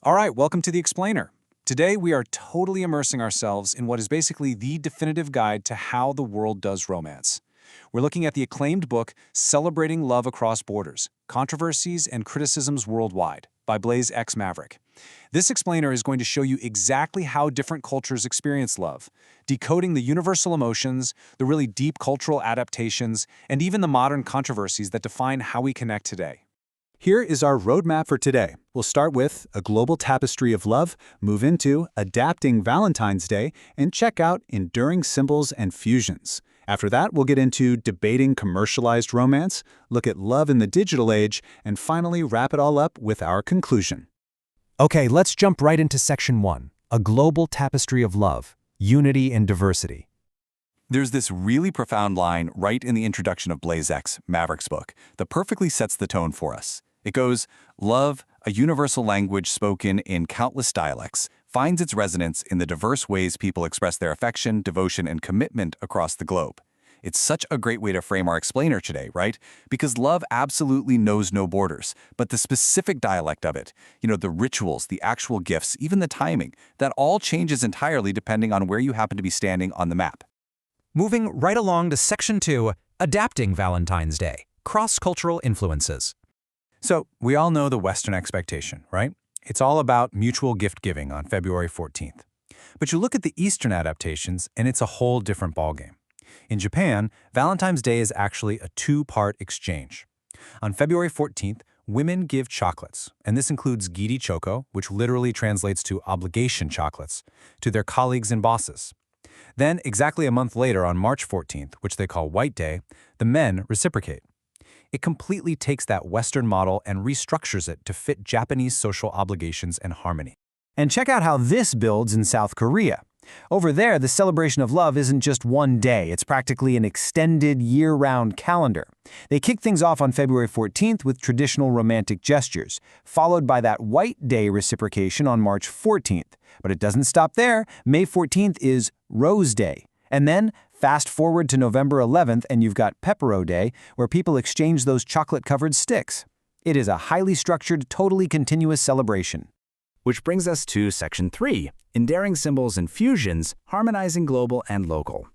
All right, welcome to The Explainer. Today we are totally immersing ourselves in what is basically the definitive guide to how the world does romance. We're looking at the acclaimed book, Celebrating Love Across Borders, Controversies and Criticisms Worldwide, by Blaze X Maverick. This explainer is going to show you exactly how different cultures experience love, decoding the universal emotions, the really deep cultural adaptations, and even the modern controversies that define how we connect today. Here is our roadmap for today. We'll start with a global tapestry of love, move into adapting Valentine's Day, and check out enduring symbols and fusions. After that, we'll get into debating commercialized romance, look at love in the digital age, and finally wrap it all up with our conclusion. Okay, let's jump right into Section 1, a global tapestry of love, unity and diversity. There's this really profound line right in the introduction of Blaze X Maverick's book that perfectly sets the tone for us. It goes, "Love, a universal language spoken in countless dialects, finds its resonance in the diverse ways people express their affection, devotion, and commitment across the globe." It's such a great way to frame our explainer today, right? Because love absolutely knows no borders, but the specific dialect of it, the rituals, the actual gifts, even the timing, that all changes entirely depending on where you happen to be standing on the map. Moving right along to Section 2, adapting Valentine's Day, cross-cultural influences. So, we all know the Western expectation, right? It's all about mutual gift-giving on February 14th. But you look at the Eastern adaptations, and it's a whole different ballgame. In Japan, Valentine's Day is actually a two-part exchange. On February 14th, women give chocolates, and this includes giri choko, which literally translates to obligation chocolates, to their colleagues and bosses. Then, exactly a month later on March 14th, which they call White Day, the men reciprocate. It completely takes that Western model and restructures it to fit Japanese social obligations and harmony. And check out how this builds in South Korea. Over there, the celebration of love isn't just one day, it's practically an extended year-round calendar. They kick things off on February 14th with traditional romantic gestures, followed by that White Day reciprocation on March 14th. But it doesn't stop there. May 14th is Rose Day. And then, fast forward to November 11th and you've got Pepero Day, where people exchange those chocolate-covered sticks. It is a highly structured, totally continuous celebration. Which brings us to Section 3, endearing symbols and fusions, harmonizing global and local.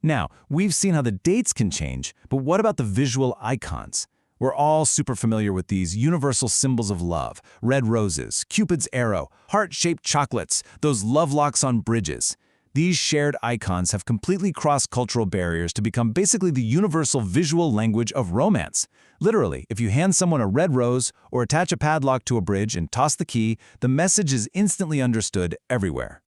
Now, we've seen how the dates can change, but what about the visual icons? We're all super familiar with these universal symbols of love: red roses, Cupid's arrow, heart-shaped chocolates, those love locks on bridges. These shared icons have completely crossed cultural barriers to become basically the universal visual language of romance. Literally, if you hand someone a red rose or attach a padlock to a bridge and toss the key, the message is instantly understood everywhere.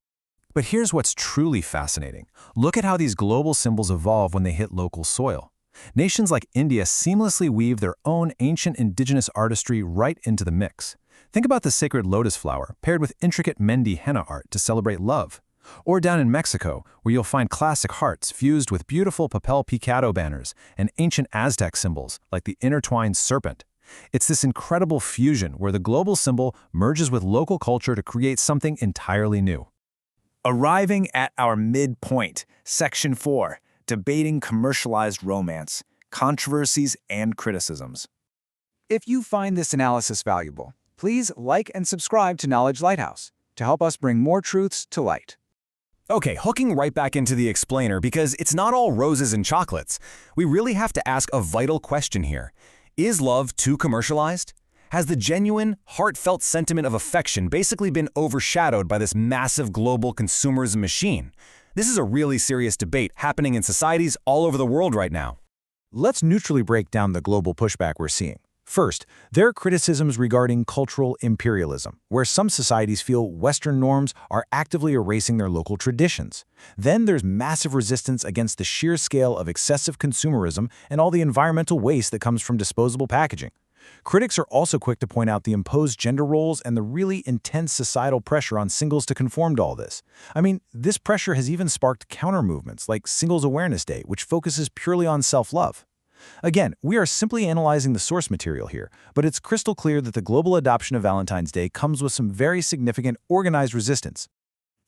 But here's what's truly fascinating. Look at how these global symbols evolve when they hit local soil. Nations like India seamlessly weave their own ancient indigenous artistry right into the mix. Think about the sacred lotus flower paired with intricate Mendi henna art to celebrate love. Or down in Mexico, where you'll find classic hearts fused with beautiful papel picado banners and ancient Aztec symbols like the intertwined serpent. It's this incredible fusion where the global symbol merges with local culture to create something entirely new. Arriving at our midpoint, Section 4, debating commercialized romance, controversies and criticisms. If you find this analysis valuable, please like and subscribe to Knowledge Lighthouse to help us bring more truths to light. Okay, hooking right back into the explainer because it's not all roses and chocolates. We really have to ask a vital question here. Is love too commercialized? Has the genuine, heartfelt sentiment of affection basically been overshadowed by this massive global consumerism machine? This is a really serious debate happening in societies all over the world right now. Let's neutrally break down the global pushback we're seeing. First, there are criticisms regarding cultural imperialism, where some societies feel Western norms are actively erasing their local traditions. Then there's massive resistance against the sheer scale of excessive consumerism and all the environmental waste that comes from disposable packaging. Critics are also quick to point out the imposed gender roles and the really intense societal pressure on singles to conform to all this. I mean, this pressure has even sparked counter-movements like Singles Awareness Day, which focuses purely on self-love. Again, we are simply analyzing the source material here, but it's crystal clear that the global adoption of Valentine's Day comes with some very significant organized resistance.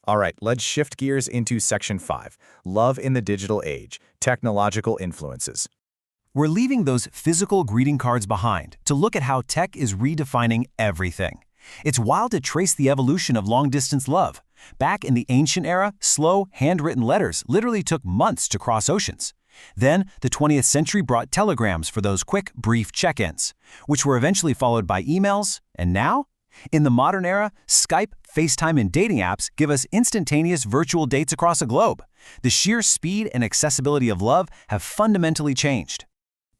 All right, let's shift gears into Section 5, Love in the Digital Age, Technological Influences. We're leaving those physical greeting cards behind to look at how tech is redefining everything. It's wild to trace the evolution of long-distance love. Back in the ancient era, slow, handwritten letters literally took months to cross oceans. Then, the 20th century brought telegrams for those quick, brief check-ins, which were eventually followed by emails, and now? In the modern era, Skype, FaceTime, and dating apps give us instantaneous virtual dates across a globe. The sheer speed and accessibility of love have fundamentally changed.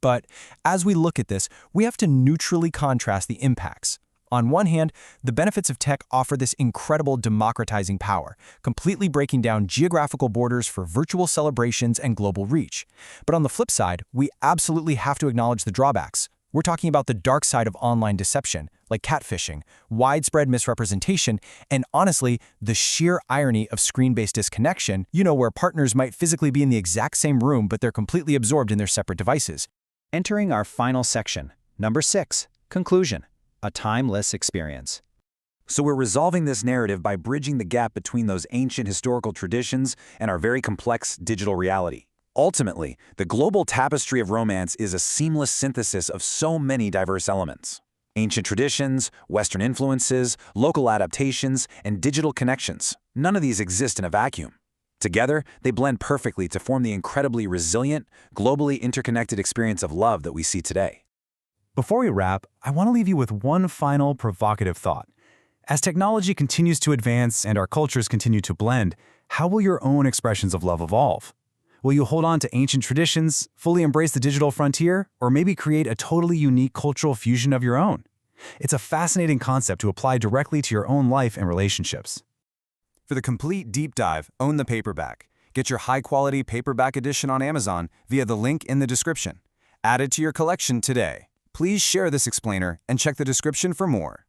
But as we look at this, we have to neutrally contrast the impacts. On one hand, the benefits of tech offer this incredible democratizing power, completely breaking down geographical borders for virtual celebrations and global reach. But on the flip side, we absolutely have to acknowledge the drawbacks. We're talking about the dark side of online deception, like catfishing, widespread misrepresentation, and honestly, the sheer irony of screen-based disconnection, where partners might physically be in the exact same room but they're completely absorbed in their separate devices. Entering our final section, number 6, conclusion. A timeless experience. So we're resolving this narrative by bridging the gap between those ancient historical traditions and our very complex digital reality. Ultimately, the global tapestry of romance is a seamless synthesis of so many diverse elements. Ancient traditions, Western influences, local adaptations, and digital connections. None of these exist in a vacuum. Together, they blend perfectly to form the incredibly resilient, globally interconnected experience of love that we see today. Before we wrap, I want to leave you with one final provocative thought. As technology continues to advance and our cultures continue to blend, how will your own expressions of love evolve? Will you hold on to ancient traditions, fully embrace the digital frontier, or maybe create a totally unique cultural fusion of your own? It's a fascinating concept to apply directly to your own life and relationships. For the complete deep dive, own the paperback. Get your high-quality paperback edition on Amazon via the link in the description. Add it to your collection today. Please share this explainer and check the description for more.